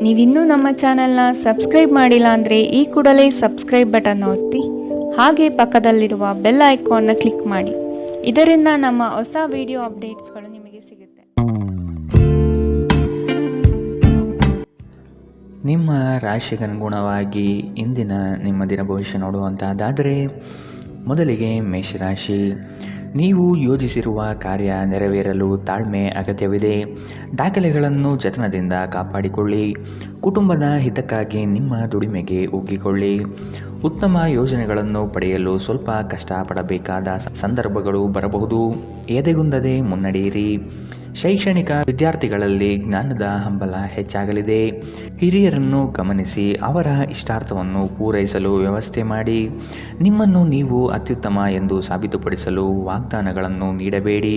ನೀವಿನ್ನೂ ನಮ್ಮ ಚಾನೆಲ್ನ ಸಬ್ಸ್ಕ್ರೈಬ್ ಮಾಡಿಲ್ಲ ಅಂದರೆ ಈ ಕೂಡಲೇ ಸಬ್ಸ್ಕ್ರೈಬ್ ಬಟನ್ ಒತ್ತಿ ಹಾಗೆ ಪಕ್ಕದಲ್ಲಿರುವ ಬೆಲ್ ಐಕಾನ್ನ ಕ್ಲಿಕ್ ಮಾಡಿ. ಇದರಿಂದ ನಮ್ಮ ಹೊಸ ವಿಡಿಯೋ ಅಪ್ಡೇಟ್ಸ್ಗಳು ನಿಮಗೆ ಸಿಗುತ್ತೆ. ನಿಮ್ಮ ರಾಶಿಗನುಗುಣವಾಗಿ ಇಂದಿನ ನಿಮ್ಮ ದಿನ ಭವಿಷ್ಯ ನೋಡುವಂತಹದ್ದಾದರೆ, ಮೊದಲಿಗೆ ಮೇಷರಾಶಿ. ನೀವು ಯೋಜಿಸಿರುವ ಕಾರ್ಯ ನೆರವೇರಲು ತಾಳ್ಮೆ ಅಗತ್ಯವಿದೆ. ದಾಖಲೆಗಳನ್ನು ಜತನದಿಂದ ಕಾಪಾಡಿಕೊಳ್ಳಿ. ಕುಟುಂಬದ ಹಿತಕ್ಕಾಗಿ ನಿಮ್ಮ ದುಡಿಮೆಗೆ ಒಗ್ಗಿಕೊಳ್ಳಿ. ಉತ್ತಮ ಯೋಜನೆಗಳನ್ನು ಪಡೆಯಲು ಸ್ವಲ್ಪ ಕಷ್ಟಪಡಬೇಕಾದ ಸಂದರ್ಭಗಳು ಬರಬಹುದು. ಎದೆಗುಂದದೆ ಮುನ್ನಡೆಯಿರಿ. ಶೈಕ್ಷಣಿಕ ವಿದ್ಯಾರ್ಥಿಗಳಲ್ಲಿ ಜ್ಞಾನದ ಹಂಬಲ ಹೆಚ್ಚಾಗಲಿದೆ. ಹಿರಿಯರನ್ನು ಗಮನಿಸಿ ಅವರ ಇಷ್ಟಾರ್ಥವನ್ನು ಪೂರೈಸಲು ವ್ಯವಸ್ಥೆ ಮಾಡಿ. ನಿಮ್ಮನ್ನು ನೀವು ಅತ್ಯುತ್ತಮ ಎಂದು ಸಾಬೀತುಪಡಿಸಲು ವಾಗ್ದಾನಗಳನ್ನು ನೀಡಬೇಡಿ.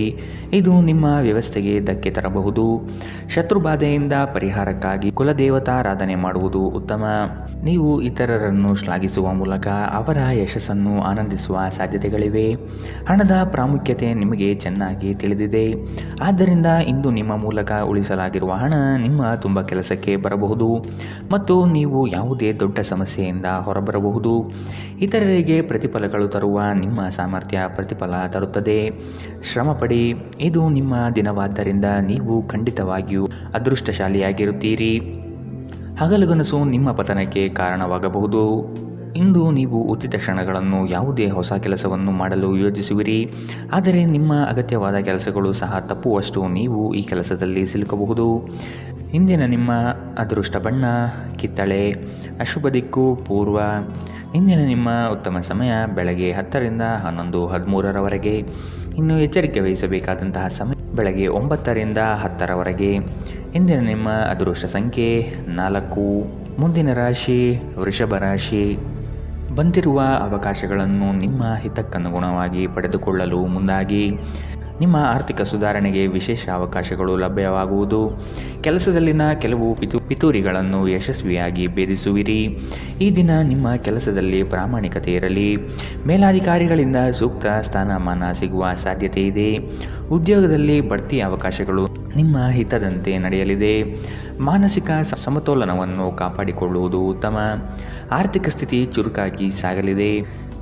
ಇದು ನಿಮ್ಮ ವ್ಯವಸ್ಥೆಗೆ ಧಕ್ಕೆ ತರಬಹುದು. ಶತ್ರುಬಾಧೆಯಿಂದ ಪರಿಹಾರಕ್ಕಾಗಿ ಕುಲದೇವತಾರಾಧನೆ ಮಾಡುವುದು ಉತ್ತಮ. ನೀವು ಇತರರನ್ನು ಶ್ಲಾಘಿಸುವ ಮೂಲಕ ಅವರ ಯಶಸ್ಸನ್ನು ಆನಂದಿಸುವ ಸಾಧ್ಯತೆಗಳಿವೆ. ಹಣದ ಪ್ರಾಮುಖ್ಯತೆ ನಿಮಗೆ ಚೆನ್ನಾಗಿ ತಿಳಿದಿದೆ. ಆದ್ದರಿಂದ ಇಂದು ನಿಮ್ಮ ಮೂಲಕ ಉಳಿಸಲಾಗಿರುವ ಹಣ ನಿಮ್ಮ ತುಂಬ ಕೆಲಸಕ್ಕೆ ಬರಬಹುದು ಮತ್ತು ನೀವು ಯಾವುದೇ ದೊಡ್ಡ ಸಮಸ್ಯೆಯಿಂದ ಹೊರಬರಬಹುದು. ಇತರರಿಗೆ ಪ್ರತಿಫಲಗಳು ತರುವ ನಿಮ್ಮ ಸಾಮರ್ಥ್ಯ ಪ್ರತಿಫಲ ತರುತ್ತದೆ. ಶ್ರಮಪಡಿ. ಇದು ನಿಮ್ಮ ದಿನವಾದ್ದರಿಂದ ನೀವು ಖಂಡಿತವಾಗಿಯೂ ಅದೃಷ್ಟಶಾಲಿಯಾಗಿರುತ್ತೀರಿ. ಹಗಲುಗನಸು ನಿಮ್ಮ ಪತನಕ್ಕೆ ಕಾರಣವಾಗಬಹುದು. ಇಂದು ನೀವು ಉಚಿತ ಕ್ಷಣಗಳನ್ನು ಯಾವುದೇ ಹೊಸ ಕೆಲಸವನ್ನು ಮಾಡಲು ಯೋಜಿಸುವಿರಿ. ಆದರೆ ನಿಮ್ಮ ಅಗತ್ಯವಾದ ಕೆಲಸಗಳು ಸಹ ತಪ್ಪುವಷ್ಟು ನೀವು ಈ ಕೆಲಸದಲ್ಲಿ ಸಿಲುಕಬಹುದು. ಇಂದಿನ ನಿಮ್ಮ ಅದೃಷ್ಟ ಬಣ್ಣ ಕಿತ್ತಳೆ. ಅಶುಭ ದಿಕ್ಕು ಪೂರ್ವ. ಇಂದಿನ ನಿಮ್ಮ ಉತ್ತಮ ಸಮಯ ಬೆಳಗ್ಗೆ 10ರಿಂದ 11:13ರವರೆಗೆ. ಇನ್ನು ಎಚ್ಚರಿಕೆ ವಹಿಸಬೇಕಾದಂತಹ ಸಮಯ ಬೆಳಗ್ಗೆ 9ರಿಂದ 10ರವರೆಗೆ. ಇಂದಿನ ನಿಮ್ಮ ಅದೃಷ್ಟ ಸಂಖ್ಯೆ 4. ಮುಂದಿನ ರಾಶಿ ವೃಷಭ ರಾಶಿ. ಬಂದಿರುವ ಅವಕಾಶಗಳನ್ನು ನಿಮ್ಮ ಹಿತಕ್ಕನುಗುಣವಾಗಿ ಪಡೆದುಕೊಳ್ಳಲು ಮುಂದಾಗಿ. ನಿಮ್ಮ ಆರ್ಥಿಕ ಸುಧಾರಣೆಗೆ ವಿಶೇಷ ಅವಕಾಶಗಳು ಲಭ್ಯವಾಗುವುದು. ಕೆಲಸದಲ್ಲಿನ ಕೆಲವು ಪಿತೂರಿಗಳನ್ನು ಯಶಸ್ವಿಯಾಗಿ ಭೇದಿಸುವಿರಿ. ಈ ದಿನ ನಿಮ್ಮ ಕೆಲಸದಲ್ಲಿ ಪ್ರಾಮಾಣಿಕತೆ ಇರಲಿ. ಮೇಲಾಧಿಕಾರಿಗಳಿಂದ ಸೂಕ್ತ ಸ್ಥಾನಮಾನ ಸಿಗುವ ಸಾಧ್ಯತೆ ಇದೆ. ಉದ್ಯೋಗದಲ್ಲಿ ಬಡ್ತಿ ಅವಕಾಶಗಳು ನಿಮ್ಮ ಹಿತದಂತೆ ನಡೆಯಲಿದೆ. ಮಾನಸಿಕ ಸಮತೋಲನವನ್ನು ಕಾಪಾಡಿಕೊಳ್ಳುವುದು ಉತ್ತಮ. ಆರ್ಥಿಕ ಸ್ಥಿತಿ ಚುರುಕಾಗಿ ಸಾಗಲಿದೆ.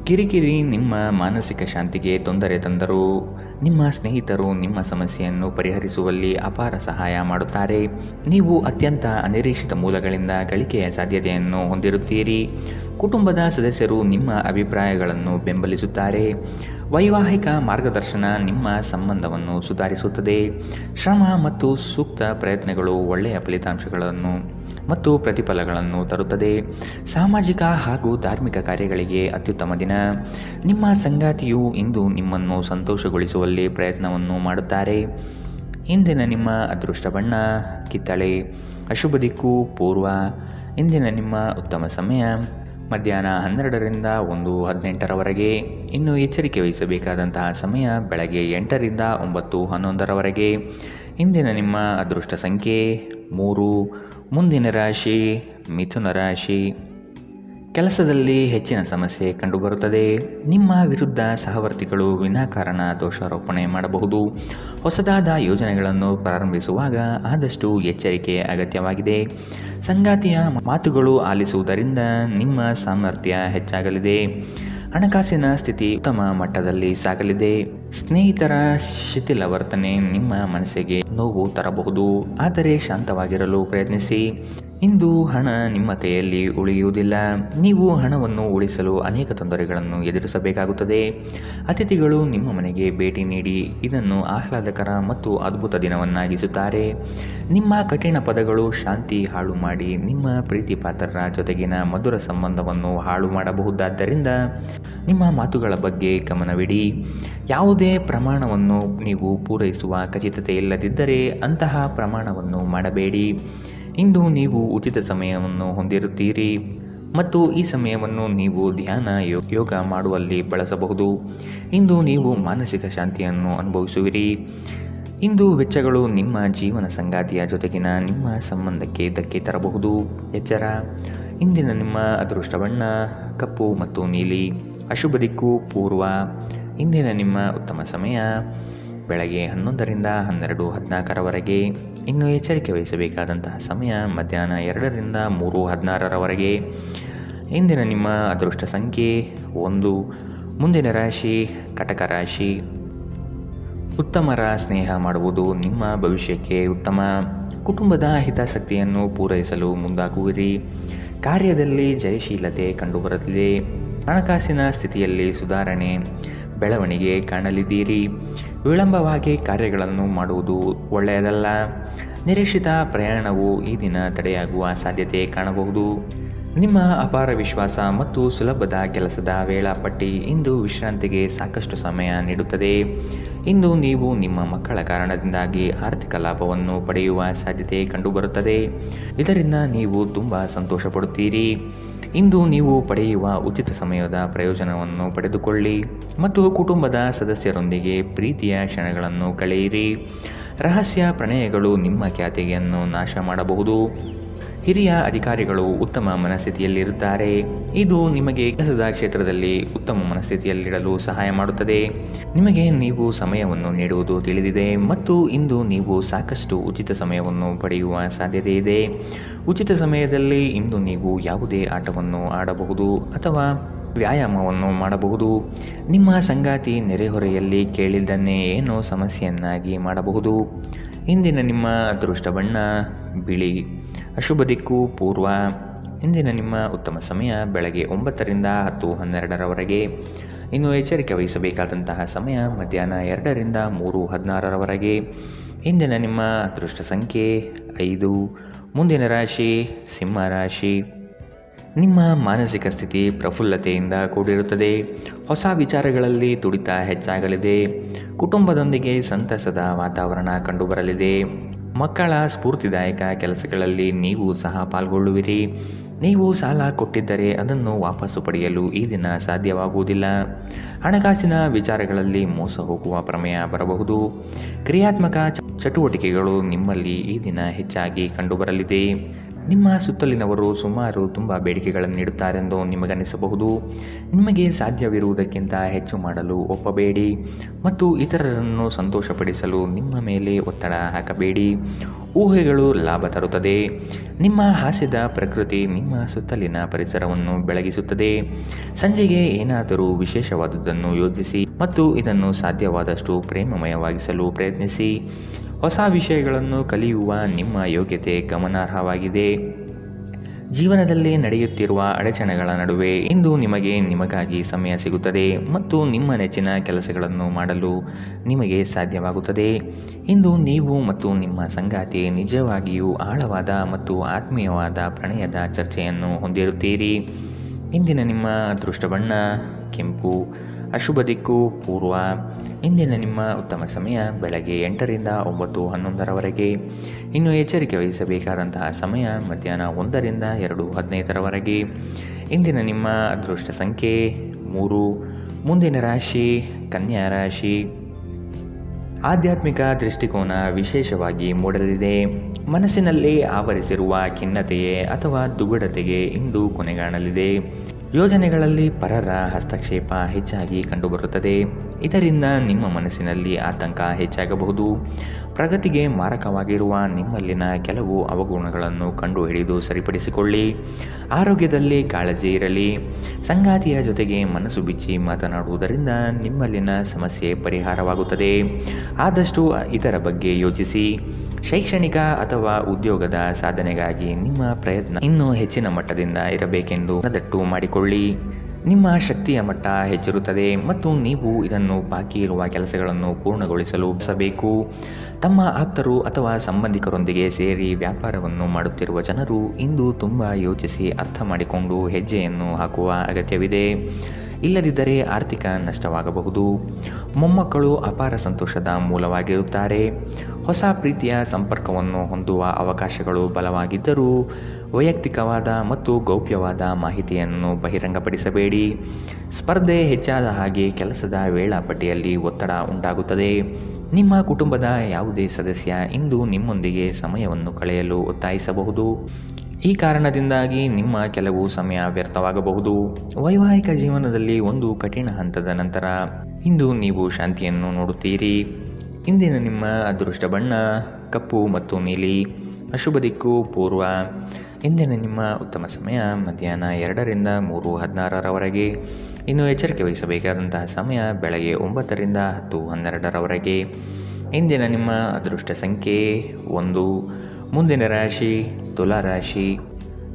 ಕಿರಿಕಿರಿ ನಿಮ್ಮ ಮಾನಸಿಕ ಶಾಂತಿಗೆ ತೊಂದರೆ ತಂದರೂ ನಿಮ್ಮ ಸ್ನೇಹಿತರು ನಿಮ್ಮ ಸಮಸ್ಯೆಯನ್ನು ಪರಿಹರಿಸುವಲ್ಲಿ ಅಪಾರ ಸಹಾಯ ಮಾಡುತ್ತಾರೆ. ನೀವು ಅತ್ಯಂತ ಅನಿರೀಕ್ಷಿತ ಮೂಲಗಳಿಂದ ಗಳಿಕೆಯ ಸಾಧ್ಯತೆಯನ್ನು ಹೊಂದಿರುತ್ತೀರಿ. ಕುಟುಂಬದ ಸದಸ್ಯರು ನಿಮ್ಮ ಅಭಿಪ್ರಾಯಗಳನ್ನು ಬೆಂಬಲಿಸುತ್ತಾರೆ. ವೈವಾಹಿಕ ಮಾರ್ಗದರ್ಶನ ನಿಮ್ಮ ಸಂಬಂಧವನ್ನು ಸುಧಾರಿಸುತ್ತದೆ. ಶ್ರಮ ಮತ್ತು ಸೂಕ್ತ ಪ್ರಯತ್ನಗಳು ಒಳ್ಳೆಯ ಫಲಿತಾಂಶಗಳನ್ನು ಮತ್ತು ಪ್ರತಿಫಲಗಳನ್ನು ತರುತ್ತದೆ. ಸಾಮಾಜಿಕ ಹಾಗೂ ಧಾರ್ಮಿಕ ಕಾರ್ಯಗಳಿಗೆ ಅತ್ಯುತ್ತಮ ದಿನ. ನಿಮ್ಮ ಸಂಗಾತಿಯು ಇಂದು ನಿಮ್ಮನ್ನು ಸಂತೋಷಗೊಳಿಸುವಲ್ಲಿ ಪ್ರಯತ್ನವನ್ನು ಮಾಡುತ್ತಾರೆ. ಇಂದಿನ ನಿಮ್ಮ ಅದೃಷ್ಟ ಬಣ್ಣ ಕಿತ್ತಳೆ. ಅಶುಭ ದಿಕ್ಕು ಪೂರ್ವ. ಇಂದಿನ ನಿಮ್ಮ ಉತ್ತಮ ಸಮಯ ಮಧ್ಯಾಹ್ನ 12ರಿಂದ 1:18ರವರೆಗೆ. ಇನ್ನು ಎಚ್ಚರಿಕೆ ವಹಿಸಬೇಕಾದಂತಹ ಸಮಯ ಬೆಳಗ್ಗೆ 8ರಿಂದ 9:11ರವರೆಗೆ. ಇಂದಿನ ನಿಮ್ಮ ಅದೃಷ್ಟ ಸಂಖ್ಯೆ 3. ಮುಂದಿನ ರಾಶಿ ಮಿಥುನ ರಾಶಿ. ಕೆಲಸದಲ್ಲಿ ಹೆಚ್ಚಿನ ಸಮಸ್ಯೆ ಕಂಡುಬರುತ್ತದೆ. ನಿಮ್ಮ ವಿರುದ್ಧ ಸಹವರ್ತಿಗಳು ವಿನಾಕಾರಣ ದೋಷಾರೋಪಣೆ ಮಾಡಬಹುದು. ಹೊಸದಾದ ಯೋಜನೆಗಳನ್ನು ಪ್ರಾರಂಭಿಸುವಾಗ ಆದಷ್ಟು ಎಚ್ಚರಿಕೆ ಅಗತ್ಯವಾಗಿದೆ. ಸಂಗಾತಿಯ ಮಾತುಗಳು ಆಲಿಸುವುದರಿಂದ ನಿಮ್ಮ ಸಾಮರ್ಥ್ಯ ಹೆಚ್ಚಾಗಲಿದೆ. ಹಣಕಾಸಿನ ಸ್ಥಿತಿ ಉತ್ತಮ ಮಟ್ಟದಲ್ಲಿ ಸಾಗಲಿದೆ. ಸ್ನೇಹಿತರ ಶಿಥಿಲ ವರ್ತನೆ ನಿಮ್ಮ ಮನಸ್ಸಿಗೆ ನೋವು ತರಬಹುದು. ಆದರೆ ಶಾಂತವಾಗಿರಲು ಪ್ರಯತ್ನಿಸಿ. ಇಂದು ಹಣ ನಿಮ್ಮ ಕೈಯಲ್ಲಿ ಉಳಿಯುವುದಿಲ್ಲ. ನೀವು ಹಣವನ್ನು ಉಳಿಸಲು ಅನೇಕ ತೊಂದರೆಗಳನ್ನು ಎದುರಿಸಬೇಕಾಗುತ್ತದೆ. ಅತಿಥಿಗಳು ನಿಮ್ಮ ಮನೆಗೆ ಭೇಟಿ ನೀಡಿ ಇದನ್ನು ಆಹ್ಲಾದಕರ ಮತ್ತು ಅದ್ಭುತ ದಿನವನ್ನಾಗಿಸುತ್ತಾರೆ. ನಿಮ್ಮ ಕಠಿಣ ಪದಗಳು ಶಾಂತಿ ಹಾಳು ಮಾಡಿ ನಿಮ್ಮ ಪ್ರೀತಿ ಪಾತ್ರರ ಜೊತೆಗಿನ ಮಧುರ ಸಂಬಂಧವನ್ನು ಹಾಳು ಮಾಡಬಹುದಾದ್ದರಿಂದ ನಿಮ್ಮ ಮಾತುಗಳ ಬಗ್ಗೆ ಗಮನವಿಡಿ. ಯಾವುದೇ ಪ್ರಮಾಣವನ್ನು ನೀವು ಪೂರೈಸುವ ಖಚಿತತೆ ಇಲ್ಲದಿದ್ದರೆ ಅಂತಹ ಪ್ರಮಾಣವನ್ನು ಮಾಡಬೇಡಿ. ಇಂದು ನೀವು ಉಚಿತ ಸಮಯವನ್ನು ಹೊಂದಿರುತ್ತೀರಿ ಮತ್ತು ಈ ಸಮಯವನ್ನು ನೀವು ಧ್ಯಾನ ಯೋಗ ಮಾಡುವಲ್ಲಿ ಬಳಸಬಹುದು. ಇಂದು ನೀವು ಮಾನಸಿಕ ಶಾಂತಿಯನ್ನು ಅನುಭವಿಸುವಿರಿ. ಇಂದು ವೆಚ್ಚಗಳು ನಿಮ್ಮ ಜೀವನ ಸಂಗಾತಿಯ ಜೊತೆಗಿನ ನಿಮ್ಮ ಸಂಬಂಧಕ್ಕೆ ಧಕ್ಕೆ ತರಬಹುದು. ಎಚ್ಚರ. ಇಂದಿನ ನಿಮ್ಮ ಅದೃಷ್ಟ ಬಣ್ಣ ಕಪ್ಪು ಮತ್ತು ನೀಲಿ. ಅಶುಭ ದಿಕ್ಕು ಪೂರ್ವ. ಇಂದಿನ ನಿಮ್ಮ ಉತ್ತಮ ಸಮಯ ಬೆಳಗ್ಗೆ 11ರಿಂದ 12:14ರವರೆಗೆ. ಇನ್ನು ಎಚ್ಚರಿಕೆ ವಹಿಸಬೇಕಾದಂತಹ ಸಮಯ ಮಧ್ಯಾಹ್ನ 2ರಿಂದ 3:16ರವರೆಗೆ. ಇಂದಿನ ನಿಮ್ಮ ಅದೃಷ್ಟ ಸಂಖ್ಯೆ 1. ಮುಂದಿನ ರಾಶಿ ಕಟಕ ರಾಶಿ. ಉತ್ತಮರ ಸ್ನೇಹ ಮಾಡುವುದು ನಿಮ್ಮ ಭವಿಷ್ಯಕ್ಕೆ ಉತ್ತಮ. ಕುಟುಂಬದ ಹಿತಾಸಕ್ತಿಯನ್ನು ಪೂರೈಸಲು ಮುಂದಾಗುವಿರಿ. ಕಾರ್ಯದಲ್ಲಿ ಜಯಶೀಲತೆ ಕಂಡುಬರುತ್ತಿದೆ. ಹಣಕಾಸಿನ ಸ್ಥಿತಿಯಲ್ಲಿ ಸುಧಾರಣೆ, ಬೆಳವಣಿಗೆ ಕಾಣಲಿದ್ದೀರಿ. ವಿಳಂಬವಾಗಿ ಕಾರ್ಯಗಳನ್ನು ಮಾಡುವುದು ಒಳ್ಳೆಯದಲ್ಲ. ನಿರೀಕ್ಷಿತ ಪ್ರಯಾಣವು ಈ ದಿನ ತಡೆಯಾಗುವ ಸಾಧ್ಯತೆ ಕಾಣಬಹುದು. ನಿಮ್ಮ ಅಪಾರ ವಿಶ್ವಾಸ ಮತ್ತು ಸುಲಭದ ಕೆಲಸದ ವೇಳಾಪಟ್ಟಿ ಇಂದು ವಿಶ್ರಾಂತಿಗೆ ಸಾಕಷ್ಟು ಸಮಯ ನೀಡುತ್ತದೆ. ಇಂದು ನೀವು ನಿಮ್ಮ ಮಕ್ಕಳ ಕಾರಣದಿಂದಾಗಿ ಆರ್ಥಿಕ ಲಾಭವನ್ನು ಪಡೆಯುವ ಸಾಧ್ಯತೆ ಕಂಡುಬರುತ್ತದೆ. ಇದರಿಂದ ನೀವು ತುಂಬ ಸಂತೋಷ ಪಡುತ್ತೀರಿ. ಇಂದು ನೀವು ಪಡೆಯುವ ಉಚಿತ ಸಮಯದ ಪ್ರಯೋಜನವನ್ನು ಪಡೆದುಕೊಳ್ಳಿ ಮತ್ತು ಕುಟುಂಬದ ಸದಸ್ಯರೊಂದಿಗೆ ಪ್ರೀತಿಯ ಕ್ಷಣಗಳನ್ನು ಕಳೆಯಿರಿ. ರಹಸ್ಯ ಪ್ರಣಯಗಳು ನಿಮ್ಮ ಖ್ಯಾತಿಯನ್ನು ನಾಶ ಮಾಡಬಹುದು. ಹಿರಿಯ ಅಧಿಕಾರಿಗಳು ಉತ್ತಮ ಮನಸ್ಥಿತಿಯಲ್ಲಿರುತ್ತಾರೆ. ಇದು ನಿಮಗೆ ಕೆಲಸದ ಕ್ಷೇತ್ರದಲ್ಲಿ ಉತ್ತಮ ಮನಸ್ಥಿತಿಯಲ್ಲಿಡಲು ಸಹಾಯ ಮಾಡುತ್ತದೆ. ನಿಮಗೆ ನೀವು ಸಮಯವನ್ನು ನೀಡುವುದು ತಿಳಿದಿದೆ ಮತ್ತು ಇಂದು ನೀವು ಸಾಕಷ್ಟು ಉಚಿತ ಸಮಯವನ್ನು ಪಡೆಯುವ ಸಾಧ್ಯತೆ ಇದೆ. ಉಚಿತ ಸಮಯದಲ್ಲಿ ಇಂದು ನೀವು ಯಾವುದೇ ಆಟವನ್ನು ಆಡಬಹುದು ಅಥವಾ ವ್ಯಾಯಾಮವನ್ನು ಮಾಡಬಹುದು. ನಿಮ್ಮ ಸಂಗಾತಿ ನೆರೆಹೊರೆಯಲ್ಲಿ ಕೇಳಿದ್ದನ್ನೇ ಏನೋ ಸಮಸ್ಯೆಯನ್ನಾಗಿ ಮಾಡಬಹುದು. ಇಂದಿನ ನಿಮ್ಮ ಅದೃಷ್ಟ ಬಣ್ಣ ಬಿಳಿ. ಅಶುಭ ದಿಕ್ಕು ಪೂರ್ವ. ಇಂದಿನ ನಿಮ್ಮ ಉತ್ತಮ ಸಮಯ ಬೆಳಗ್ಗೆ 9ರಿಂದ 10:12ರವರೆಗೆ. ಇನ್ನು ಎಚ್ಚರಿಕೆ ವಹಿಸಬೇಕಾದಂತಹ ಸಮಯ ಮಧ್ಯಾಹ್ನ 2ರಿಂದ 3:16ರವರೆಗೆ. ಇಂದಿನ ನಿಮ್ಮ ಅದೃಷ್ಟ ಸಂಖ್ಯೆ 5. ಮುಂದಿನ ರಾಶಿ ಸಿಂಹ ರಾಶಿ. ನಿಮ್ಮ ಮಾನಸಿಕ ಸ್ಥಿತಿ ಪ್ರಫುಲ್ಲತೆಯಿಂದ ಕೂಡಿರುತ್ತದೆ. ಹೊಸ ವಿಚಾರಗಳಲ್ಲಿ ತುಡಿತ ಹೆಚ್ಚಾಗಲಿದೆ. ಕುಟುಂಬದೊಂದಿಗೆ ಸಂತಸದ ವಾತಾವರಣ ಕಂಡುಬರಲಿದೆ. ಮಕ್ಕಳ ಸ್ಫೂರ್ತಿದಾಯಕ ಕೆಲಸಗಳಲ್ಲಿ ನೀವು ಸಹ ಪಾಲ್ಗೊಳ್ಳುವಿರಿ. ನೀವು ಸಾಲ ಕೊಟ್ಟಿದ್ದರೆ ಅದನ್ನು ವಾಪಸ್ಸು ಪಡೆಯಲು ಈ ದಿನ ಸಾಧ್ಯವಾಗುವುದಿಲ್ಲ. ಹಣಕಾಸಿನ ವಿಚಾರಗಳಲ್ಲಿ ಮೋಸ ಹೋಗುವ ಪ್ರಮೇಯ ಬರಬಹುದು. ಕ್ರಿಯಾತ್ಮಕ ಚಟುವಟಿಕೆಗಳು ನಿಮ್ಮಲ್ಲಿ ಈ ದಿನ ಹೆಚ್ಚಾಗಿ ಕಂಡುಬರಲಿದೆ. ನಿಮ್ಮ ಸುತ್ತಲಿನವರು ಸುಮಾರು ತುಂಬ ಬೇಡಿಕೆಗಳನ್ನಿಡುತ್ತಾರೆಂದು ನಿಮಗನಿಸಬಹುದು. ನಿಮಗೆ ಸಾಧ್ಯವಿರುವುದಕ್ಕಿಂತ ಹೆಚ್ಚು ಮಾಡಲು ಒಪ್ಪಬೇಡಿ ಮತ್ತು ಇತರರನ್ನು ಸಂತೋಷಪಡಿಸಲು ನಿಮ್ಮ ಮೇಲೆ ಒತ್ತಡ ಹಾಕಬೇಡಿ. ಊಹೆಗಳು ಲಾಭ ತರುತ್ತದೆ. ನಿಮ್ಮ ಹಾಸ್ಯದ ಪ್ರಕೃತಿ ನಿಮ್ಮ ಸುತ್ತಲಿನ ಪರಿಸರವನ್ನು ಬೆಳಗಿಸುತ್ತದೆ. ಸಂಜೆಗೆ ಏನಾದರೂ ವಿಶೇಷವಾದುದನ್ನು ಯೋಜಿಸಿ ಮತ್ತು ಇದನ್ನು ಸಾಧ್ಯವಾದಷ್ಟು ಪ್ರೇಮಮಯವಾಗಿಸಲು ಪ್ರಯತ್ನಿಸಿ. ಹೊಸ ವಿಷಯಗಳನ್ನು ಕಲಿಯುವ ನಿಮ್ಮ ಯೋಗ್ಯತೆ ಗಮನಾರ್ಹವಾಗಿದೆ. ಜೀವನದಲ್ಲಿ ನಡೆಯುತ್ತಿರುವ ಅಡಚಣೆಗಳ ನಡುವೆ ಇಂದು ನಿಮಗಾಗಿ ಸಮಯ ಸಿಗುತ್ತದೆ ಮತ್ತು ನಿಮ್ಮ ನೆಚ್ಚಿನ ಕೆಲಸಗಳನ್ನು ಮಾಡಲು ನಿಮಗೆ ಸಾಧ್ಯವಾಗುತ್ತದೆ. ಇಂದು ನೀವು ಮತ್ತು ನಿಮ್ಮ ಸಂಗಾತಿ ನಿಜವಾಗಿಯೂ ಆಳವಾದ ಮತ್ತು ಆತ್ಮೀಯವಾದ ಪ್ರಣಯದ ಚರ್ಚೆಯನ್ನು ಹೊಂದಿರುತ್ತೀರಿ. ಇಂದಿನ ನಿಮ್ಮ ಅದೃಷ್ಟ ಬಣ್ಣ ಕೆಂಪು. ಅಶುಭ ದಿಕ್ಕು ಪೂರ್ವ. ಇಂದಿನ ನಿಮ್ಮ ಉತ್ತಮ ಸಮಯ ಬೆಳಗ್ಗೆ 8ರಿಂದ 9:11ರವರೆಗೆ. ಇನ್ನು ಎಚ್ಚರಿಕೆ ವಹಿಸಬೇಕಾದಂತಹ ಸಮಯ ಮಧ್ಯಾಹ್ನ 1ರಿಂದ 2:15ರವರೆಗೆ. ಇಂದಿನ ನಿಮ್ಮ ಅದೃಷ್ಟ ಸಂಖ್ಯೆ 3. ಮುಂದಿನ ರಾಶಿ ಕನ್ಯಾ ರಾಶಿ. ಆಧ್ಯಾತ್ಮಿಕ ದೃಷ್ಟಿಕೋನ ವಿಶೇಷವಾಗಿ ಮೂಡಲಿದೆ. ಮನಸ್ಸಿನಲ್ಲಿ ಆವರಿಸಿರುವ ಖಿನ್ನತೆಯೇ ಅಥವಾ ದುಗುಡತೆಗೆ ಇಂದು ಕೊನೆಗಾಣಲಿದೆ. ಯೋಜನೆಗಳಲ್ಲಿ ಪರರ ಹಸ್ತಕ್ಷೇಪ ಹೆಚ್ಚಾಗಿ ಕಂಡುಬರುತ್ತದೆ. ಇದರಿಂದ ನಿಮ್ಮ ಮನಸ್ಸಿನಲ್ಲಿ ಆತಂಕ ಹೆಚ್ಚಾಗಬಹುದು. ಪ್ರಗತಿಗೆ ಮಾರಕವಾಗಿರುವ ನಿಮ್ಮಲ್ಲಿನ ಕೆಲವು ಅವಗುಣಗಳನ್ನು ಕಂಡುಹಿಡಿದು ಸರಿಪಡಿಸಿಕೊಳ್ಳಿ. ಆರೋಗ್ಯದಲ್ಲಿ ಕಾಳಜಿ ಇರಲಿ. ಸಂಗಾತಿಯ ಜೊತೆಗೆ ಮನಸ್ಸು ಬಿಚ್ಚಿ ಮಾತನಾಡುವುದರಿಂದ ನಿಮ್ಮಲ್ಲಿನ ಸಮಸ್ಯೆ ಪರಿಹಾರವಾಗುತ್ತದೆ. ಆದಷ್ಟು ಇದರ ಬಗ್ಗೆ ಯೋಚಿಸಿ. ಶೈಕ್ಷಣಿಕ ಅಥವಾ ಉದ್ಯೋಗದ ಸಾಧನೆಗಾಗಿ ನಿಮ್ಮ ಪ್ರಯತ್ನ ಇನ್ನೂ ಹೆಚ್ಚಿನ ಮಟ್ಟದಿಂದ ಇರಬೇಕೆಂದು ಮನದಟ್ಟು ಮಾಡಿಕೊಳ್ಳಿ. ನಿಮ್ಮ ಶಕ್ತಿಯ ಮಟ್ಟ ಹೆಚ್ಚಿರುತ್ತದೆ ಮತ್ತು ನೀವು ಇದನ್ನು ಬಾಕಿ ಇರುವ ಕೆಲಸಗಳನ್ನು ಪೂರ್ಣಗೊಳಿಸಲು ಬಯಸಬೇಕು. ತಮ್ಮ ಆಪ್ತರು ಅಥವಾ ಸಂಬಂಧಿಕರೊಂದಿಗೆ ಸೇರಿ ವ್ಯಾಪಾರವನ್ನು ಮಾಡುತ್ತಿರುವ ಜನರು ಇಂದು ತುಂಬ ಯೋಚಿಸಿ ಅರ್ಥ ಮಾಡಿಕೊಂಡು ಹೆಜ್ಜೆಯನ್ನು ಹಾಕುವ ಅಗತ್ಯವಿದೆ. ಇಲ್ಲದಿದ್ದರೆ ಆರ್ಥಿಕ ನಷ್ಟವಾಗಬಹುದು. ಮೊಮ್ಮಕ್ಕಳು ಅಪಾರ ಸಂತೋಷದ ಮೂಲವಾಗಿರುತ್ತಾರೆ. ಹೊಸ ಪ್ರೀತಿಯ ಸಂಪರ್ಕವನ್ನು ಹೊಂದುವ ಅವಕಾಶಗಳು ಬಲವಾಗಿದ್ದರೂ ವೈಯಕ್ತಿಕವಾದ ಮತ್ತು ಗೌಪ್ಯವಾದ ಮಾಹಿತಿಯನ್ನು ಬಹಿರಂಗಪಡಿಸಬೇಡಿ. ಸ್ಪರ್ಧೆ ಹೆಚ್ಚಾದ ಹಾಗೆ ಕೆಲಸದ ವೇಳಾಪಟ್ಟಿಯಲ್ಲಿ ಒತ್ತಡ ಉಂಟಾಗುತ್ತದೆ. ನಿಮ್ಮ ಕುಟುಂಬದ ಯಾವುದೇ ಸದಸ್ಯ ಇಂದು ನಿಮ್ಮೊಂದಿಗೆ ಸಮಯವನ್ನು ಕಳೆಯಲು ಒತ್ತಾಯಿಸಬಹುದು. ಈ ಕಾರಣದಿಂದಾಗಿ ನಿಮ್ಮ ಕೆಲವು ಸಮಯ ವ್ಯರ್ಥವಾಗಬಹುದು. ವೈವಾಹಿಕ ಜೀವನದಲ್ಲಿ ಒಂದು ಕಠಿಣ ಹಂತದ ನಂತರ ಇಂದು ನೀವು ಶಾಂತಿಯನ್ನು ನೋಡುತ್ತೀರಿ. ಇಂದಿನ ನಿಮ್ಮ ಅದೃಷ್ಟ ಬಣ್ಣ ಕಪ್ಪು ಮತ್ತು ನೀಲಿ. ಅಶುಭ ದಿಕ್ಕು ಪೂರ್ವ. ಇಂದಿನ ನಿಮ್ಮ ಉತ್ತಮ ಸಮಯ ಮಧ್ಯಾಹ್ನ 2ರಿಂದ 3:16ರವರೆಗೆ. ಇನ್ನು ಎಚ್ಚರಿಕೆ ವಹಿಸಬೇಕಾದಂತಹ ಸಮಯ ಬೆಳಗ್ಗೆ 9ರಿಂದ 10:12ರವರೆಗೆ. ಇಂದಿನ ನಿಮ್ಮ ಅದೃಷ್ಟ ಸಂಖ್ಯೆ 1. ಮುಂದಿನ ರಾಶಿ ತುಲಾ ರಾಶಿ.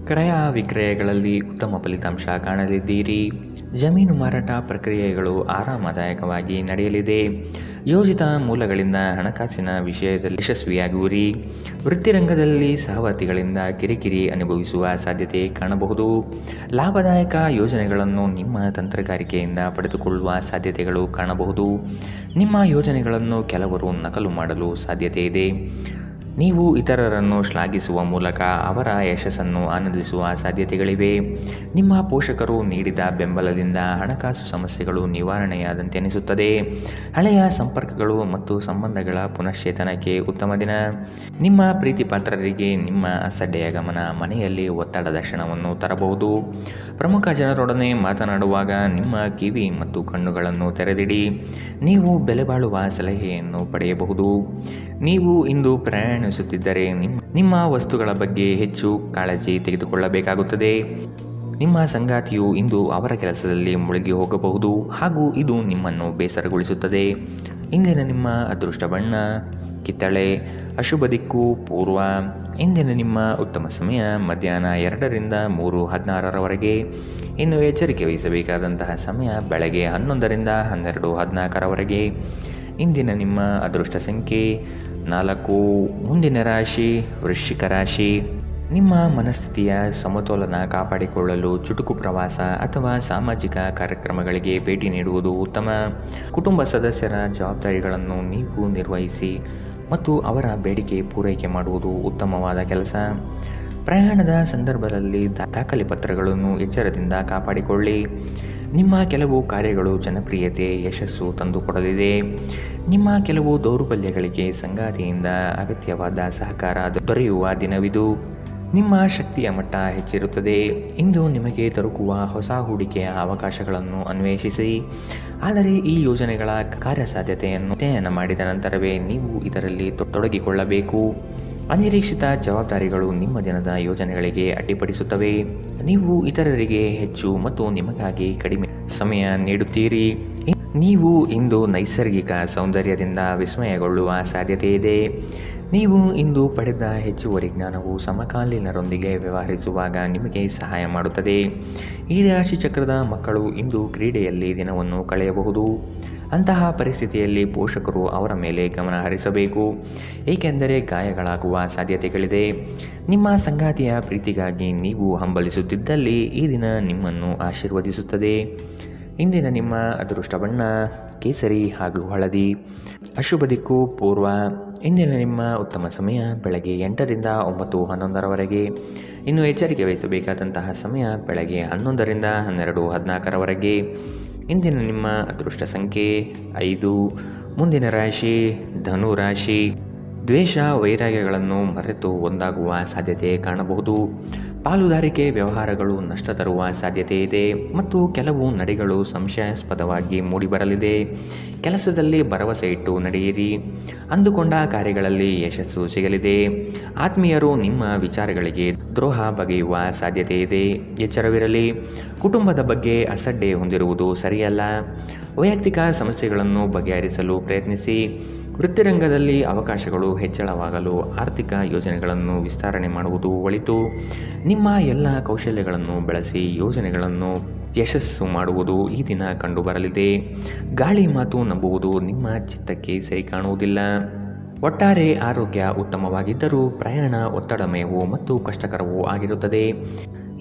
ಕ್ರಯ ವಿಕ್ರಯಗಳಲ್ಲಿ ಉತ್ತಮ ಫಲಿತಾಂಶ ಕಾಣಲಿದ್ದೀರಿ. ಜಮೀನು ಮಾರಾಟ ಪ್ರಕ್ರಿಯೆಗಳು ಆರಾಮದಾಯಕವಾಗಿ ನಡೆಯಲಿದೆ. ಯೋಜಿತ ಮೂಲಗಳಿಂದ ಹಣಕಾಸಿನ ವಿಷಯದಲ್ಲಿ ಯಶಸ್ವಿಯಾಗುವಿರಿ. ವೃತ್ತಿರಂಗದಲ್ಲಿ ಸಹವರ್ತಿಗಳಿಂದ ಕಿರಿಕಿರಿ ಅನುಭವಿಸುವ ಸಾಧ್ಯತೆ ಕಾಣಬಹುದು. ಲಾಭದಾಯಕ ಯೋಜನೆಗಳನ್ನು ನಿಮ್ಮ ತಂತ್ರಗಾರಿಕೆಯಿಂದ ಪಡೆದುಕೊಳ್ಳುವ ಸಾಧ್ಯತೆಗಳು ಕಾಣಬಹುದು. ನಿಮ್ಮ ಯೋಜನೆಗಳನ್ನು ಕೆಲವರು ನಕಲು ಮಾಡಲು ಸಾಧ್ಯತೆ ಇದೆ. ನೀವು ಇತರರನ್ನು ಶ್ಲಾಘಿಸುವ ಮೂಲಕ ಅವರ ಯಶಸ್ಸನ್ನು ಆನಂದಿಸುವ ಸಾಧ್ಯತೆಗಳಿವೆ. ನಿಮ್ಮ ಪೋಷಕರು ನೀಡಿದ ಬೆಂಬಲದಿಂದ ಹಣಕಾಸು ಸಮಸ್ಯೆಗಳು ನಿವಾರಣೆಯಾದಂತೆ ಅನಿಸುತ್ತದೆ. ಹಳೆಯ ಸಂಪರ್ಕಗಳು ಮತ್ತು ಸಂಬಂಧಗಳ ಪುನಶ್ಚೇತನಕ್ಕೆ ಉತ್ತಮ ದಿನ. ನಿಮ್ಮ ಪ್ರೀತಿ ಪಾತ್ರರಿಗೆ ನಿಮ್ಮ ಅಸಡ್ಡೆಯ ಗಮನ ಮನೆಯಲ್ಲಿ ಒತ್ತಡದ ಕ್ಷಣವನ್ನು ತರಬಹುದು. ಪ್ರಮುಖ ಜನರೊಡನೆ ಮಾತನಾಡುವಾಗ ನಿಮ್ಮ ಕಿವಿ ಮತ್ತು ಕಣ್ಣುಗಳನ್ನು ತೆರೆದಿಡಿ. ನೀವು ಬೆಲೆಬಾಳುವ ಸಲಹೆಯನ್ನು ಪಡೆಯಬಹುದು. ನೀವು ಇಂದು ಪ್ರಯಾಣಿಸುತ್ತಿದ್ದರೆ ನಿಮ್ಮ ವಸ್ತುಗಳ ಬಗ್ಗೆ ಹೆಚ್ಚು ಕಾಳಜಿ ತೆಗೆದುಕೊಳ್ಳಬೇಕಾಗುತ್ತದೆ. ನಿಮ್ಮ ಸಂಗಾತಿಯು ಇಂದು ಅವರ ಕೆಲಸದಲ್ಲಿ ಮುಳುಗಿ ಹೋಗಬಹುದು ಹಾಗೂ ಇದು ನಿಮ್ಮನ್ನು ಬೇಸರಗೊಳಿಸುತ್ತದೆ. ಇಂದಿನ ನಿಮ್ಮ ಅದೃಷ್ಟ ಬಣ್ಣ ಕಿತ್ತಳೆ. ಅಶುಭ ದಿಕ್ಕು ಪೂರ್ವ. ಇಂದಿನ ನಿಮ್ಮ ಉತ್ತಮ ಸಮಯ ಮಧ್ಯಾಹ್ನ 2ರಿಂದ 3:16ರವರೆಗೆ. ಇನ್ನು ಎಚ್ಚರಿಕೆ ವಹಿಸಬೇಕಾದಂತಹ ಸಮಯ ಬೆಳಗ್ಗೆ 11ರಿಂದ 12:14ರವರೆಗೆ. ಇಂದಿನ ನಿಮ್ಮ ಅದೃಷ್ಟ ಸಂಖ್ಯೆ 4. ಮುಂದಿನ ರಾಶಿ ವೃಶ್ಚಿಕ ರಾಶಿ. ನಿಮ್ಮ ಮನಸ್ಥಿತಿಯ ಸಮತೋಲನ ಕಾಪಾಡಿಕೊಳ್ಳಲು ಚುಟುಕು ಪ್ರವಾಸ ಅಥವಾ ಸಾಮಾಜಿಕ ಕಾರ್ಯಕ್ರಮಗಳಿಗೆ ಭೇಟಿ ನೀಡುವುದು ಉತ್ತಮ. ಕುಟುಂಬ ಸದಸ್ಯರ ಜವಾಬ್ದಾರಿಗಳನ್ನು ನೀವು ನಿರ್ವಹಿಸಿ ಮತ್ತು ಅವರ ಬೇಡಿಕೆ ಪೂರೈಕೆ ಮಾಡುವುದು ಉತ್ತಮವಾದ ಕೆಲಸ. ಪ್ರಯಾಣದ ಸಂದರ್ಭದಲ್ಲಿ ದಾಖಲೆ ಪತ್ರಗಳನ್ನು ಎಚ್ಚರದಿಂದ ಕಾಪಾಡಿಕೊಳ್ಳಿ. ನಿಮ್ಮ ಕೆಲವು ಕಾರ್ಯಗಳು ಜನಪ್ರಿಯತೆ ಯಶಸ್ಸು ತಂದುಕೊಡಲಿದೆ. ನಿಮ್ಮ ಕೆಲವು ದೌರ್ಬಲ್ಯಗಳಿಗೆ ಸಂಗಾತಿಯಿಂದ ಅಗತ್ಯವಾದ ಸಹಕಾರ ದೊರೆಯುವ ದಿನವಿದು. ನಿಮ್ಮ ಶಕ್ತಿಯ ಮಟ್ಟ ಹೆಚ್ಚಿರುತ್ತದೆ. ಇಂದು ನಿಮಗೆ ದೊರಕುವ ಹೊಸ ಹೂಡಿಕೆಯ ಅವಕಾಶಗಳನ್ನು ಅನ್ವೇಷಿಸಿ. ಆದರೆ ಈ ಯೋಜನೆಗಳ ಕಾರ್ಯಸಾಧ್ಯತೆಯನ್ನು ಅಧ್ಯಯನ ಮಾಡಿದ ನಂತರವೇ ನೀವು ಇದರಲ್ಲಿ ತೊಡಗಿಕೊಳ್ಳಬೇಕು. ಅನಿರೀಕ್ಷಿತ ಜವಾಬ್ದಾರಿಗಳು ನಿಮ್ಮ ದಿನದ ಯೋಜನೆಗಳಿಗೆ ಅಡ್ಡಿಪಡಿಸುತ್ತವೆ. ನೀವು ಇತರರಿಗೆ ಹೆಚ್ಚು ಮತ್ತು ನಿಮಗಾಗಿ ಕಡಿಮೆ ಸಮಯ ನೀಡುತ್ತೀರಿ. ನೀವು ಇಂದು ನೈಸರ್ಗಿಕ ಸೌಂದರ್ಯದಿಂದ ವಿಸ್ಮಯಗೊಳ್ಳುವ ಸಾಧ್ಯತೆ ಇದೆ. ನೀವು ಇಂದು ಪಡೆದ ಹೆಚ್ಚುವರಿ ಜ್ಞಾನವು ಸಮಕಾಲೀನರೊಂದಿಗೆ ವ್ಯವಹರಿಸುವಾಗ ನಿಮಗೆ ಸಹಾಯ ಮಾಡುತ್ತದೆ. ಈ ರಾಶಿ ಚಕ್ರದ ಮಕ್ಕಳು ಇಂದು ಕ್ರೀಡೆಯಲ್ಲಿ ದಿನವನ್ನು ಕಳೆಯಬಹುದು. ಅಂತಹ ಪರಿಸ್ಥಿತಿಯಲ್ಲಿ ಪೋಷಕರು ಅವರ ಮೇಲೆ ಗಮನ ಹರಿಸಬೇಕು, ಏಕೆಂದರೆ ಗಾಯಗಳಾಗುವ ಸಾಧ್ಯತೆಗಳಿದೆ. ನಿಮ್ಮ ಸಂಗಾತಿಯ ಪ್ರೀತಿಗಾಗಿ ನೀವು ಹಂಬಲಿಸುತ್ತಿದ್ದಲ್ಲಿ ಈ ದಿನ ನಿಮ್ಮನ್ನು ಆಶೀರ್ವದಿಸುತ್ತದೆ. ಇಂದಿನ ನಿಮ್ಮ ಅದೃಷ್ಟ ಬಣ್ಣ ಕೇಸರಿ ಹಾಗೂ ಹಳದಿ. ಅಶುಭ ದಿಕ್ಕು ಪೂರ್ವ. ಇಂದಿನ ನಿಮ್ಮ ಉತ್ತಮ ಸಮಯ ಬೆಳಗ್ಗೆ 8ರಿಂದ 9:11ರವರೆಗೆ. ಇನ್ನು ಎಚ್ಚರಿಕೆ ವಹಿಸಬೇಕಾದಂತಹ ಸಮಯ ಬೆಳಗ್ಗೆ 11ರಿಂದ 12:14ರವರೆಗೆ. ಇಂದಿನ ನಿಮ್ಮ ಅದೃಷ್ಟ ಸಂಖ್ಯೆ 5. ಮುಂದಿನ ರಾಶಿ ಧನು ರಾಶಿ. ದ್ವೇಷ ವೈರಾಗ್ಯಗಳನ್ನು ಮರೆತು ಒಂದಾಗುವ ಸಾಧ್ಯತೆ ಕಾಣಬಹುದು. ಪಾಲುದಾರಿಕೆ ವ್ಯವಹಾರಗಳು ನಷ್ಟ ತರುವ ಸಾಧ್ಯತೆ ಇದೆ ಮತ್ತು ಕೆಲವು ನಡೆಗಳು ಸಂಶಯಾಸ್ಪದವಾಗಿ ಮೂಡಿಬರಲಿದೆ. ಕೆಲಸದಲ್ಲಿ ಭರವಸೆ ಇಟ್ಟು ನಡೆಯಿರಿ. ಅಂದುಕೊಂಡ ಕಾರ್ಯಗಳಲ್ಲಿ ಯಶಸ್ಸು ಸಿಗಲಿದೆ. ಆತ್ಮೀಯರು ನಿಮ್ಮ ವಿಚಾರಗಳಿಗೆ ದ್ರೋಹ ಬಗೆಯುವ ಸಾಧ್ಯತೆ ಇದೆ. ಎಚ್ಚರವಿರಲಿ. ಕುಟುಂಬದ ಬಗ್ಗೆ ಅಸಡ್ಡೆ ಹೊಂದಿರುವುದು ಸರಿಯಲ್ಲ. ವೈಯಕ್ತಿಕ ಸಮಸ್ಯೆಗಳನ್ನು ಬಗೆಹರಿಸಲು ಪ್ರಯತ್ನಿಸಿ. ವೃತ್ತಿರಂಗದಲ್ಲಿ ಅವಕಾಶಗಳು ಹೆಚ್ಚಳವಾಗಲು ಆರ್ಥಿಕ ಯೋಜನೆಗಳನ್ನು ವಿಸ್ತರಣೆ ಮಾಡುವುದು ಒಳಿತು. ನಿಮ್ಮ ಎಲ್ಲ ಕೌಶಲ್ಯಗಳನ್ನು ಬಳಸಿ ಯೋಜನೆಗಳನ್ನು ಯಶಸ್ಸು ಮಾಡುವುದು ಈ ದಿನ ಕಂಡುಬರಲಿದೆ. ಗಾಳಿ ಮಾತು ನಂಬುವುದು ನಿಮ್ಮ ಚಿತ್ತಕ್ಕೆ ಸರಿ ಕಾಣುವುದಿಲ್ಲ. ಒಟ್ಟಾರೆ ಆರೋಗ್ಯ ಉತ್ತಮವಾಗಿದ್ದರೂ ಪ್ರಯಾಣ ಒತ್ತಡಮಯವೂ ಮತ್ತು ಕಷ್ಟಕರವೂ ಆಗಿರುತ್ತದೆ.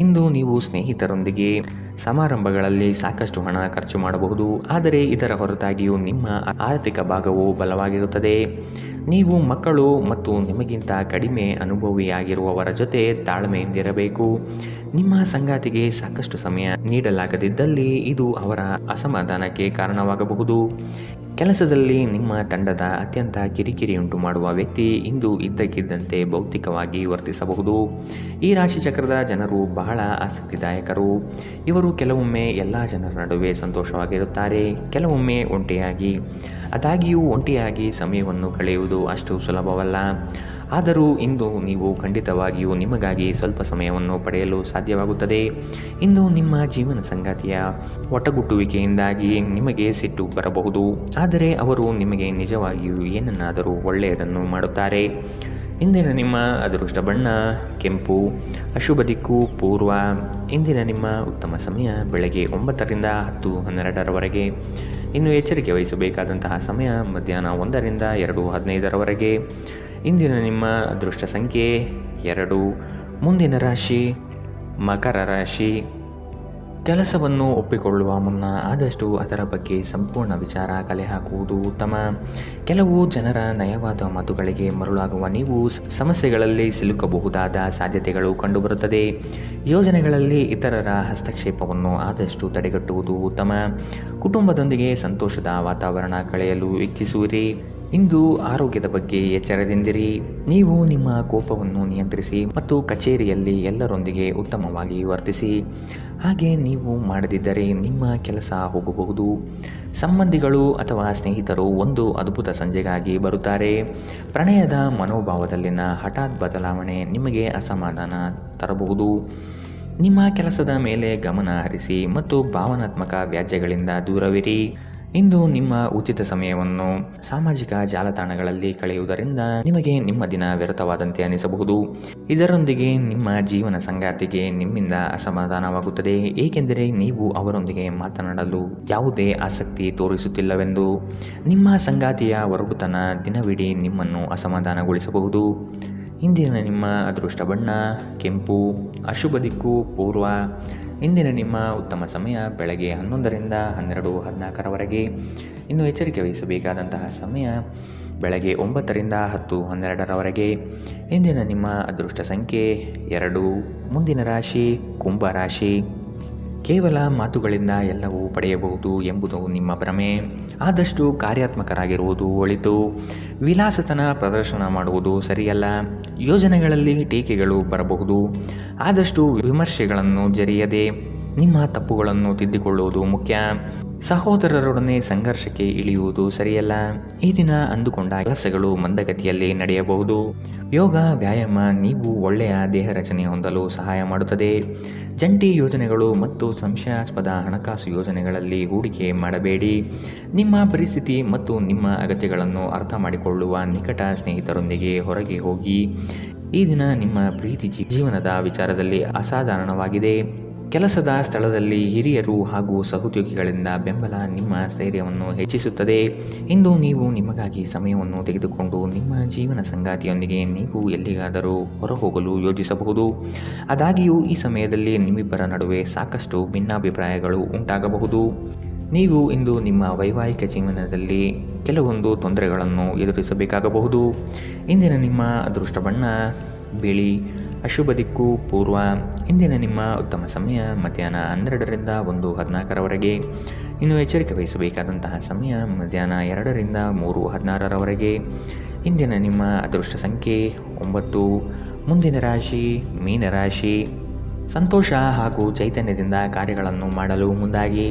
ಇಂದು ನೀವು ಸ್ನೇಹಿತರೊಂದಿಗೆ ಸಮಾರಂಭಗಳಲ್ಲಿ ಸಾಕಷ್ಟು ಹಣ ಖರ್ಚು ಮಾಡಬಹುದು, ಆದರೆ ಇದರ ಹೊರತಾಗಿಯೂ ನಿಮ್ಮ ಆರ್ಥಿಕ ಭಾಗವು ಬಲವಾಗಿರುತ್ತದೆ. ನೀವು ಮಕ್ಕಳು ಮತ್ತು ನಿಮಗಿಂತ ಕಡಿಮೆ ಅನುಭವಿಯಾಗಿರುವವರ ಜೊತೆ ತಾಳ್ಮೆಯಿಂದಿರಬೇಕು. ನಿಮ್ಮ ಸಂಗಾತಿಗೆ ಸಾಕಷ್ಟು ಸಮಯ ನೀಡಲಾಗದಿದ್ದಲ್ಲಿ ಇದು ಅವರ ಅಸಮಾಧಾನಕ್ಕೆ ಕಾರಣವಾಗಬಹುದು. ಕೆಲಸದಲ್ಲಿ ನಿಮ್ಮ ತಂಡದ ಅತ್ಯಂತ ಕಿರಿಕಿರಿ ಉಂಟು ಮಾಡುವ ವ್ಯಕ್ತಿ ಇಂದು ಇದ್ದಕ್ಕಿದ್ದಂತೆ ಭೌತಿಕವಾಗಿ ವರ್ತಿಸಬಹುದು. ಈ ರಾಶಿಚಕ್ರದ ಜನರು ಬಹಳ ಆಸಕ್ತಿದಾಯಕರು. ಇವರು ಕೆಲವೊಮ್ಮೆ ಎಲ್ಲ ಜನರ ನಡುವೆ ಸಂತೋಷವಾಗಿರುತ್ತಾರೆ, ಕೆಲವೊಮ್ಮೆ ಒಂಟಿಯಾಗಿ. ಆದಾಗ್ಯೂ ಒಂಟಿಯಾಗಿ ಸಮಯವನ್ನು ಕಳೆಯುವುದು ಅಷ್ಟು ಸುಲಭವಲ್ಲ. ಆದರೂ ಇಂದು ನೀವು ಖಂಡಿತವಾಗಿಯೂ ನಿಮಗಾಗಿ ಸ್ವಲ್ಪ ಸಮಯವನ್ನು ಪಡೆಯಲು ಸಾಧ್ಯವಾಗುತ್ತದೆ. ಇಂದು ನಿಮ್ಮ ಜೀವನ ಸಂಗಾತಿಯ ಒಟ್ಟಗುಟ್ಟುವಿಕೆಯಿಂದಾಗಿ ನಿಮಗೆ ಸಿಟ್ಟು ಬರಬಹುದು, ಆದರೆ ಅವರು ನಿಮಗೆ ನಿಜವಾಗಿಯೂ ಏನನ್ನಾದರೂ ಒಳ್ಳೆಯದನ್ನು ಮಾಡುತ್ತಾರೆ. ಇಂದಿನ ನಿಮ್ಮ ಅದೃಷ್ಟ ಬಣ್ಣ ಕೆಂಪು, ಅಶುಭ ದಿಕ್ಕು ಪೂರ್ವ. ಇಂದಿನ ನಿಮ್ಮ ಉತ್ತಮ ಸಮಯ ಬೆಳಗ್ಗೆ 9 ರಿಂದ 10:12 ಇನ್ನು ಎಚ್ಚರಿಕೆ ವಹಿಸಬೇಕಾದಂತಹ ಸಮಯ ಮಧ್ಯಾಹ್ನ 1 ರಿಂದ 2:15 ಇಂದಿನ ನಿಮ್ಮ ಅದೃಷ್ಟ ಸಂಖ್ಯೆ 2. ಮುಂದಿನ ರಾಶಿ ಮಕರ ರಾಶಿ. ಕೆಲಸವನ್ನು ಒಪ್ಪಿಕೊಳ್ಳುವ ಮುನ್ನ ಆದಷ್ಟು ಅದರ ಬಗ್ಗೆ ಸಂಪೂರ್ಣ ವಿಚಾರ ಕಲೆ ಹಾಕುವುದು ಉತ್ತಮ. ಕೆಲವು ಜನರ ನಯವಾದ ಮಾತುಗಳಿಗೆ ಮರುಳಾಗುವ ನೀವು ಸಮಸ್ಯೆಗಳಲ್ಲಿ ಸಿಲುಕಬಹುದಾದ ಸಾಧ್ಯತೆಗಳು ಕಂಡುಬರುತ್ತದೆ. ಯೋಜನೆಗಳಲ್ಲಿ ಇತರರ ಹಸ್ತಕ್ಷೇಪವನ್ನು ಆದಷ್ಟು ತಡೆಗಟ್ಟುವುದು ಉತ್ತಮ. ಕುಟುಂಬದೊಂದಿಗೆ ಸಂತೋಷದ ವಾತಾವರಣ ಕಳೆಯಲು ಇಚ್ಛಿಸುವಿರಿ. ಇಂದು ಆರೋಗ್ಯದ ಬಗ್ಗೆ ಎಚ್ಚರದಿಂದಿರಿ. ನೀವು ನಿಮ್ಮ ಕೋಪವನ್ನು ನಿಯಂತ್ರಿಸಿ ಮತ್ತು ಕಚೇರಿಯಲ್ಲಿ ಎಲ್ಲರೊಂದಿಗೆ ಉತ್ತಮವಾಗಿ ವರ್ತಿಸಿ. ಹಾಗೆ ನೀವು ಮಾಡದಿದ್ದರೆ ನಿಮ್ಮ ಕೆಲಸ ಹೋಗಬಹುದು. ಸಂಬಂಧಿಗಳು ಅಥವಾ ಸ್ನೇಹಿತರು ಒಂದು ಅದ್ಭುತ ಸಂಜೆಗಾಗಿ ಬರುತ್ತಾರೆ. ಪ್ರಣಯದ ಮನೋಭಾವದಲ್ಲಿನ ಹಠಾತ್ ಬದಲಾವಣೆ ನಿಮಗೆ ಅಸಮಾಧಾನ ತರಬಹುದು. ನಿಮ್ಮ ಕೆಲಸದ ಮೇಲೆ ಗಮನ ಹರಿಸಿ ಮತ್ತು ಭಾವನಾತ್ಮಕ ವ್ಯಾಜ್ಯಗಳಿಂದ ದೂರವಿರಿ. ಇಂದು ನಿಮ್ಮ ಉಚಿತ ಸಮಯವನ್ನು ಸಾಮಾಜಿಕ ಜಾಲತಾಣಗಳಲ್ಲಿ ಕಳೆಯುವುದರಿಂದ ನಿಮಗೆ ನಿಮ್ಮ ದಿನ ವ್ಯರ್ಥವಾದಂತೆ ಅನಿಸಬಹುದು. ಇದರೊಂದಿಗೆ ನಿಮ್ಮ ಜೀವನ ಸಂಗಾತಿಗೆ ನಿಮ್ಮಿಂದ ಅಸಮಾಧಾನವಾಗುತ್ತದೆ, ಏಕೆಂದರೆ ನೀವು ಅವರೊಂದಿಗೆ ಮಾತನಾಡಲು ಯಾವುದೇ ಆಸಕ್ತಿ ತೋರಿಸುತ್ತಿಲ್ಲವೆಂದು. ನಿಮ್ಮ ಸಂಗಾತಿಯ ಒರಟುತನ ದಿನವಿಡೀ ನಿಮ್ಮನ್ನು ಅಸಮಾಧಾನಗೊಳಿಸಬಹುದು. ಇಂದಿನ ನಿಮ್ಮ ಅದೃಷ್ಟ ಬಣ್ಣ ಕೆಂಪು, ಅಶುಭ ದಿಕ್ಕು ಪೂರ್ವ. ಇಂದಿನ ನಿಮ್ಮ ಉತ್ತಮ ಸಮಯ ಬೆಳಗ್ಗೆ 11 ರಿಂದ 12:14 ಇನ್ನು ಎಚ್ಚರಿಕೆ ವಹಿಸಬೇಕಾದಂತಹ ಸಮಯ ಬೆಳಗ್ಗೆ 9 ರಿಂದ 10:12 ಇಂದಿನ ನಿಮ್ಮ ಅದೃಷ್ಟ ಸಂಖ್ಯೆ 2. ಮುಂದಿನ ರಾಶಿ ಕುಂಭ ರಾಶಿ. ಕೇವಲ ಮಾತುಗಳಿಂದ ಎಲ್ಲವೂ ಪಡೆಯಬಹುದು ಎಂಬುದು ನಿಮ್ಮ ಭ್ರಮೆ. ಆದಷ್ಟು ಕಾರ್ಯಾತ್ಮಕರಾಗಿರುವುದು ಒಳಿತು. ವಿಲಾಸತನ ಪ್ರದರ್ಶನ ಮಾಡುವುದು ಸರಿಯಲ್ಲ. ಯೋಜನೆಗಳಲ್ಲಿ ಟೀಕೆಗಳು ಬರಬಹುದು. ಆದಷ್ಟು ವಿಮರ್ಶೆಗಳನ್ನು ಜರಿಯದೆ ನಿಮ್ಮ ತಪ್ಪುಗಳನ್ನು ತಿದ್ದಿಕೊಳ್ಳುವುದು ಮುಖ್ಯ. ಸಹೋದರರೊಡನೆ ಸಂಘರ್ಷಕ್ಕೆ ಇಳಿಯುವುದು ಸರಿಯಲ್ಲ. ಈ ದಿನ ಅಂದುಕೊಂಡ ಕೆಲಸಗಳು ಮಂದಗತಿಯಲ್ಲಿ ನಡೆಯಬಹುದು. ಯೋಗ ವ್ಯಾಯಾಮ ನೀವು ಒಳ್ಳೆಯ ದೇಹ ರಚನೆ ಹೊಂದಲು ಸಹಾಯ ಮಾಡುತ್ತದೆ. ಜಂಟಿ ಯೋಜನೆಗಳು ಮತ್ತು ಸಂಶಯಾಸ್ಪದ ಹಣಕಾಸು ಯೋಜನೆಗಳಲ್ಲಿ ಹೂಡಿಕೆ ಮಾಡಬೇಡಿ. ನಿಮ್ಮ ಪರಿಸ್ಥಿತಿ ಮತ್ತು ನಿಮ್ಮ ಅಗತ್ಯಗಳನ್ನು ಅರ್ಥ ಮಾಡಿಕೊಳ್ಳುವ ನಿಕಟ ಸ್ನೇಹಿತರೊಂದಿಗೆ ಹೊರಗೆ ಹೋಗಿ. ಈ ದಿನ ನಿಮ್ಮ ಪ್ರೀತಿ ಜೀವನದ ವಿಚಾರದಲ್ಲಿ ಅಸಾಧಾರಣವಾಗಿದೆ. ಕೆಲಸದ ಸ್ಥಳದಲ್ಲಿ ಹಿರಿಯರು ಹಾಗೂ ಸಹೋದ್ಯೋಗಿಗಳಿಂದ ಬೆಂಬಲ ನಿಮ್ಮ ಸ್ಥೈರ್ಯವನ್ನು ಹೆಚ್ಚಿಸುತ್ತದೆ. ಇಂದು ನೀವು ನಿಮಗಾಗಿ ಸಮಯವನ್ನು ತೆಗೆದುಕೊಂಡು ನಿಮ್ಮ ಜೀವನ ಸಂಗಾತಿಯೊಂದಿಗೆ ನೀವು ಎಲ್ಲಿಗಾದರೂ ಹೊರಹೋಗಲು ಯೋಜಿಸಬಹುದು. ಆದಾಗ್ಯೂ ಈ ಸಮಯದಲ್ಲಿ ನಿಮ್ಮಿಬ್ಬರ ನಡುವೆ ಸಾಕಷ್ಟು ಭಿನ್ನಾಭಿಪ್ರಾಯಗಳು ಉಂಟಾಗಬಹುದು. ನೀವು ಇಂದು ನಿಮ್ಮ ವೈವಾಹಿಕ ಜೀವನದಲ್ಲಿ ಕೆಲವೊಂದು ತೊಂದರೆಗಳನ್ನು ಎದುರಿಸಬೇಕಾಗಬಹುದು. ಇಂದಿನ ನಿಮ್ಮ ಅದೃಷ್ಟ ಬಣ್ಣ ಬಿಳಿ, ಅಶುಭ ದಿಕ್ಕು ಪೂರ್ವ. ಇಂದಿನ ನಿಮ್ಮ ಉತ್ತಮ ಸಮಯ ಮಧ್ಯಾಹ್ನ 12 ರಿಂದ 1:14 ಇನ್ನು ಎಚ್ಚರಿಕೆ ವಹಿಸಬೇಕಾದಂತಹ ಸಮಯ ಮಧ್ಯಾಹ್ನ 2 ರಿಂದ 3:16 ಇಂದಿನ ನಿಮ್ಮ ಅದೃಷ್ಟ ಸಂಖ್ಯೆ 9. ಮುಂದಿನ ರಾಶಿ ಮೀನರಾಶಿ. ಸಂತೋಷ ಹಾಗೂ ಚೈತನ್ಯದಿಂದ ಕಾರ್ಯಗಳನ್ನು ಮಾಡಲು ಮುಂದಾಗಿ.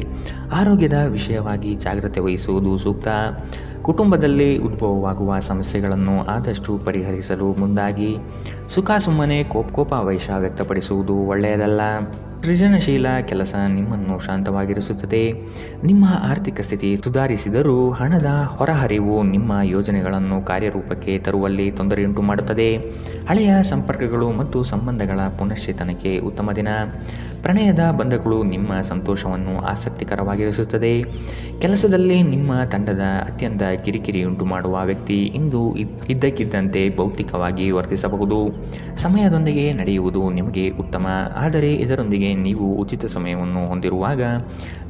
ಆರೋಗ್ಯದ ವಿಷಯವಾಗಿ ಜಾಗ್ರತೆ ವಹಿಸುವುದು ಸೂಕ್ತ. ಕುಟುಂಬದಲ್ಲಿ ಉದ್ಭವವಾಗುವ ಸಮಸ್ಯೆಗಳನ್ನು ಆದಷ್ಟು ಪರಿಹರಿಸಲು ಮುಂದಾಗಿ. ಸುಮ್ಮನೆ ಕೋಪಾವೇಶ ವ್ಯಕ್ತಪಡಿಸುವುದು ಒಳ್ಳೆಯದಲ್ಲ. ಸೃಜನಶೀಲ ಕೆಲಸ ನಿಮ್ಮನ್ನು ಶಾಂತವಾಗಿರಿಸುತ್ತದೆ. ನಿಮ್ಮ ಆರ್ಥಿಕ ಸ್ಥಿತಿ ಸುಧಾರಿಸಿದರೂ ಹಣದ ಹೊರಹರಿವು ನಿಮ್ಮ ಯೋಜನೆಗಳನ್ನು ಕಾರ್ಯರೂಪಕ್ಕೆ ತರುವಲ್ಲಿ ತೊಂದರೆಯುಂಟು ಮಾಡುತ್ತದೆ. ಹಳೆಯ ಸಂಪರ್ಕಗಳು ಮತ್ತು ಸಂಬಂಧಗಳ ಪುನಶ್ಚೇತನಕ್ಕೆ ಉತ್ತಮ ದಿನ. ಪ್ರಣಯದ ಬಂಧಗಳು ನಿಮ್ಮ ಸಂತೋಷವನ್ನು ಆಸಕ್ತಿಕರವಾಗಿರಿಸುತ್ತದೆ. ಕೆಲಸದಲ್ಲಿ ನಿಮ್ಮ ತಂಡದ ಅತ್ಯಂತ ಕಿರಿಕಿರಿಯುಂಟು ಮಾಡುವ ವ್ಯಕ್ತಿ ಇಂದು ಇದ್ದಕ್ಕಿದ್ದಂತೆ ಭೌತಿಕವಾಗಿ ವರ್ತಿಸಬಹುದು. ಸಮಯದೊಂದಿಗೆ ನಡೆಯುವುದು ನಿಮಗೆ ಉತ್ತಮ, ಆದರೆ ಇದರೊಂದಿಗೆ ನೀವು ಉಚಿತ ಸಮಯವನ್ನು ಹೊಂದಿರುವಾಗ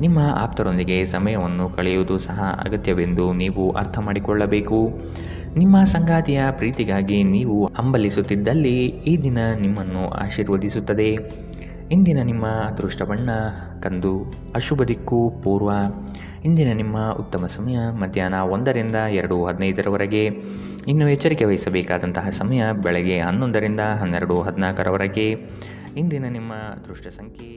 ನಿಮ್ಮ ಆಪ್ತರೊಂದಿಗೆ ಸಮಯವನ್ನು ಕಳೆಯುವುದು ಸಹ ಅಗತ್ಯವೆಂದು ನೀವು ಅರ್ಥ ಮಾಡಿಕೊಳ್ಳಬೇಕು. ನಿಮ್ಮ ಸಂಗಾತಿಯ ಪ್ರೀತಿಗಾಗಿ ನೀವು ಹಂಬಲಿಸುತ್ತಿದ್ದಲ್ಲಿ ಈ ದಿನ ನಿಮ್ಮನ್ನು ಆಶೀರ್ವದಿಸುತ್ತದೆ. ಇಂದಿನ ನಿಮ್ಮ ಅದೃಷ್ಟ ಬಣ್ಣ ಕಂದು. ಅಶುಭ ದಿಕ್ಕು ಪೂರ್ವ. ಇಂದಿನ ನಿಮ್ಮ ಉತ್ತಮ ಸಮಯ ಮಧ್ಯಾಹ್ನ 1ರಿಂದ 2:15ರವರೆಗೆ. ಇನ್ನು ಎಚ್ಚರಿಕೆ ವಹಿಸಬೇಕಾದಂತಹ ಸಮಯ ಬೆಳಗ್ಗೆ 11ರಿಂದ 12:14ರವರೆಗೆ. ಇಂದಿನ ನಿಮ್ಮ ಅದೃಷ್ಟ ಸಂಖ್ಯೆ